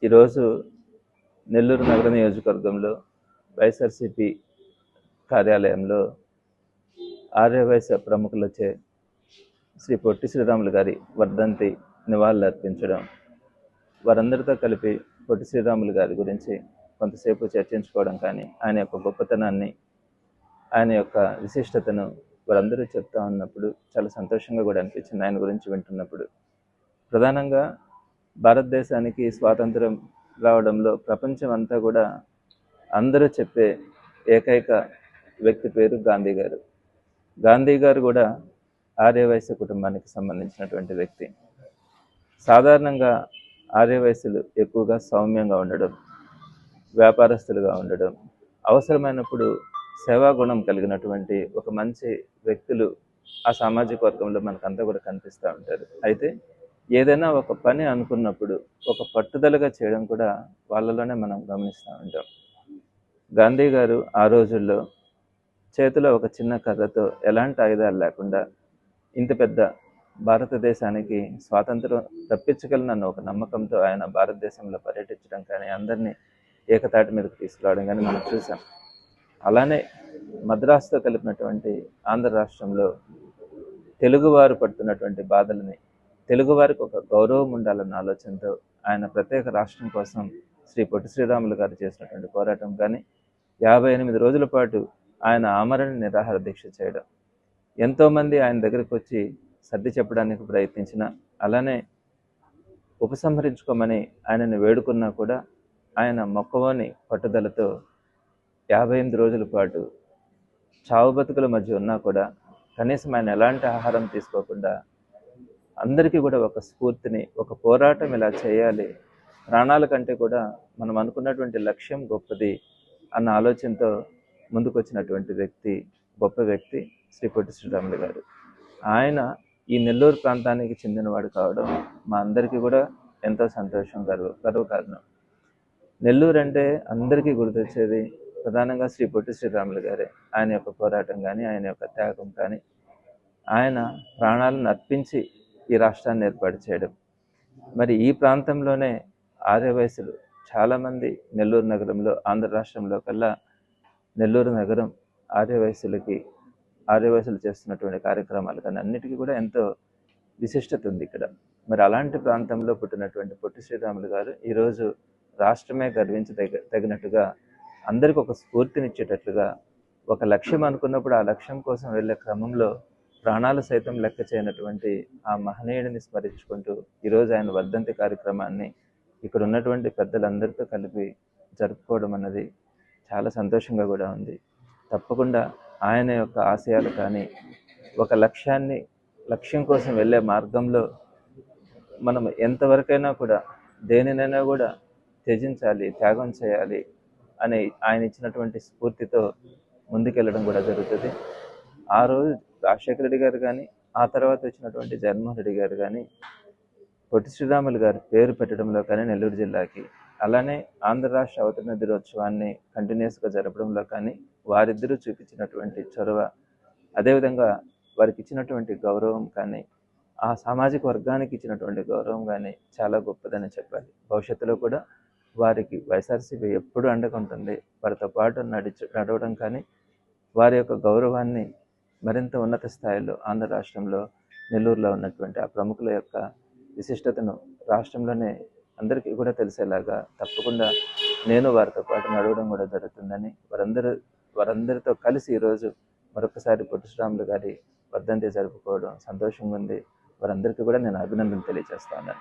ఈరోజు నెల్లూరు నగర నియోజకవర్గంలో వైఎస్ఆర్సీపీ కార్యాలయంలో ఆర్యవైశ్య ప్రముఖులచే శ్రీ పొట్టి శ్రీరాములు గారి వర్ధంతి నివాళులు అర్పించడం, వారందరితో కలిపి పొట్టి శ్రీరాములు గారి గురించి కొంతసేపు చర్చించుకోవడం కానీ, ఆయన యొక్క గొప్పతనాన్ని, ఆయన యొక్క విశిష్టతను వారందరూ చెప్తా ఉన్నప్పుడు చాలా సంతోషంగా కూడా అనిపించింది. ఆయన గురించి వింటున్నప్పుడు ప్రధానంగా భారతదేశానికి స్వాతంత్రం రావడంలో ప్రపంచం అంతా కూడా అందరూ చెప్పే ఏకైక వ్యక్తి పేరు గాంధీ గారు. గాంధీ గారు కూడా ఆర్యవైశ్య కుటుంబానికి సంబంధించినటువంటి వ్యక్తి. సాధారణంగా ఆర్యవైశ్యులు ఎక్కువగా సౌమ్యంగా ఉండడం, వ్యాపారస్తులుగా ఉండడం, అవసరమైనప్పుడు సేవాగుణం కలిగినటువంటి ఒక మంచి వ్యక్తులు ఆ సామాజిక వర్గంలో మనకంతా కూడా కనిపిస్తూ ఉంటారు. అయితే ఏదైనా ఒక పని అనుకున్నప్పుడు ఒక పట్టుదలగా చేయడం కూడా వాళ్ళలోనే మనం గమనిస్తూ ఉంటాం. గాంధీ గారు ఆ రోజుల్లో చేతిలో ఒక చిన్న కర్రతో ఎలాంటి ఆయుధాలు లేకుండా ఇంత పెద్ద భారతదేశానికి స్వాతంత్రం తప్పించగలనన్న ఒక నమ్మకంతో ఆయన భారతదేశంలో పర్యటించడం కానీ, అందరినీ ఏకతాటి మీదకి తీసుకురావడం కానీ మనం చూసాం. అలానే మద్రాసుతో కలిపినటువంటి ఆంధ్ర రాష్ట్రంలో తెలుగువారు పడుతున్నటువంటి బాధలని, తెలుగువారికి ఒక గౌరవం ఉండాలన్న ఆలోచనతో ఆయన ప్రత్యేక రాష్ట్రం కోసం శ్రీ పొట్టి శ్రీరాములు గారు చేసినటువంటి పోరాటం కానీ, 58 రోజుల పాటు ఆయన ఆమరణ నిరాహార దీక్ష చేయడం, ఎంతోమంది ఆయన దగ్గరికి వచ్చి సర్ది చెప్పడానికి ప్రయత్నించిన, అలానే ఉపసంహరించుకోమని ఆయనని వేడుకున్నా కూడా ఆయన మొక్కవోని పట్టుదలతో 58 రోజుల పాటు చావు బతుకుల మధ్య ఉన్నా కూడా కనీసం ఆయన ఎలాంటి ఆహారం తీసుకోకుండా అందరికీ కూడా ఒక స్ఫూర్తిని, ఒక పోరాటం ఇలా చేయాలి, ప్రాణాల కంటే కూడా మనం అనుకున్నటువంటి లక్ష్యం గొప్పది అన్న ఆలోచనతో ముందుకొచ్చినటువంటి వ్యక్తి, గొప్ప వ్యక్తి శ్రీ పొట్టి శ్రీరాములు గారు. ఆయన ఈ నెల్లూరు ప్రాంతానికి చెందినవాడు కావడం మా అందరికీ కూడా ఎంతో సంతోషం, గర్వకారణం. నెల్లూరు అంటే అందరికీ గుర్తొచ్చేది ప్రధానంగా శ్రీ పొట్టి శ్రీరాములు గారే. ఆయన యొక్క పోరాటం కానీ, ఆయన యొక్క త్యాగం కానీ, ఆయన ప్రాణాలను అర్పించి ఈ రాష్ట్రాన్ని ఏర్పాటు చేయడం. మరి ఈ ప్రాంతంలోనే ఆర్యవైశ్యులు చాలామంది నెల్లూరు నగరంలో, ఆంధ్ర రాష్ట్రంలో కల్లా నెల్లూరు నగరం ఆర్యవైశ్యులు చేస్తున్నటువంటి కార్యక్రమాలు కానీ అన్నిటికీ కూడా ఎంతో విశిష్టత ఉంది ఇక్కడ. మరి అలాంటి ప్రాంతంలో పుట్టినటువంటి పొట్టి శ్రీరాములు గారు ఈరోజు రాష్ట్రమే తగినట్టుగా అందరికీ ఒక స్ఫూర్తినిచ్చేటట్లుగా, ఒక లక్ష్యం అనుకున్నప్పుడు ఆ లక్ష్యం కోసం వెళ్ళే క్రమంలో ప్రాణాలు సైతం లెక్క చేయనటువంటి ఆ మహనీయుడిని స్మరించుకుంటూ ఈరోజు ఆయన వర్ధంతి కార్యక్రమాన్ని ఇక్కడ ఉన్నటువంటి పెద్దలందరితో కలిపి జరుపుకోవడం అన్నది చాలా సంతోషంగా కూడా ఉంది. తప్పకుండా ఆయన యొక్క ఆశయాలు కానీ, ఒక లక్ష్యం కోసం వెళ్ళే మార్గంలో మనం ఎంతవరకైనా కూడా దేనినైనా కూడా త్యజించాలి, త్యాగం చేయాలి అని ఆయన ఇచ్చినటువంటి స్ఫూర్తితో ముందుకెళ్ళడం కూడా జరుగుతుంది. ఆ రోజు రాజశేఖర రెడ్డి గారు కానీ, ఆ తర్వాత వచ్చినటువంటి జగన్మోహన్ రెడ్డి గారు కానీ పొట్టి శ్రీరాములు గారి పేరు పెట్టడంలో కానీ నెల్లూరు జిల్లాకి, అలానే ఆంధ్ర రాష్ట్ర అవతరణ దినోత్సవాన్ని కంటిన్యూస్గా జరపడంలో కానీ వారిద్దరూ చూపించినటువంటి చొరవ, అదేవిధంగా వారికి ఇచ్చినటువంటి గౌరవం కానీ, ఆ సామాజిక వర్గానికి ఇచ్చినటువంటి గౌరవం కానీ చాలా గొప్పదని చెప్పాలి. భవిష్యత్తులో కూడా వారికి వైఎస్ఆర్సీపీ ఎప్పుడు అండగా ఉంటుంది. వారితో పాటు నడవడం కానీ, వారి యొక్క గౌరవాన్ని మరింత ఉన్నత స్థాయిలో ఆంధ్ర రాష్ట్రంలో నెల్లూరులో ఉన్నటువంటి ఆ ప్రముఖుల యొక్క విశిష్టతను రాష్ట్రంలోనే అందరికీ కూడా తెలిసేలాగా తప్పకుండా నేను వారితో పాటు నడవడం కూడా జరుగుతుందని, వారందరితో కలిసి ఈరోజు మరొకసారి పొట్టి శ్రీరాములు గారి వర్ధంతి జరుపుకోవడం సంతోషంగా ఉంది. వారందరికీ కూడా నేను అభినందనలు తెలియజేస్తాను.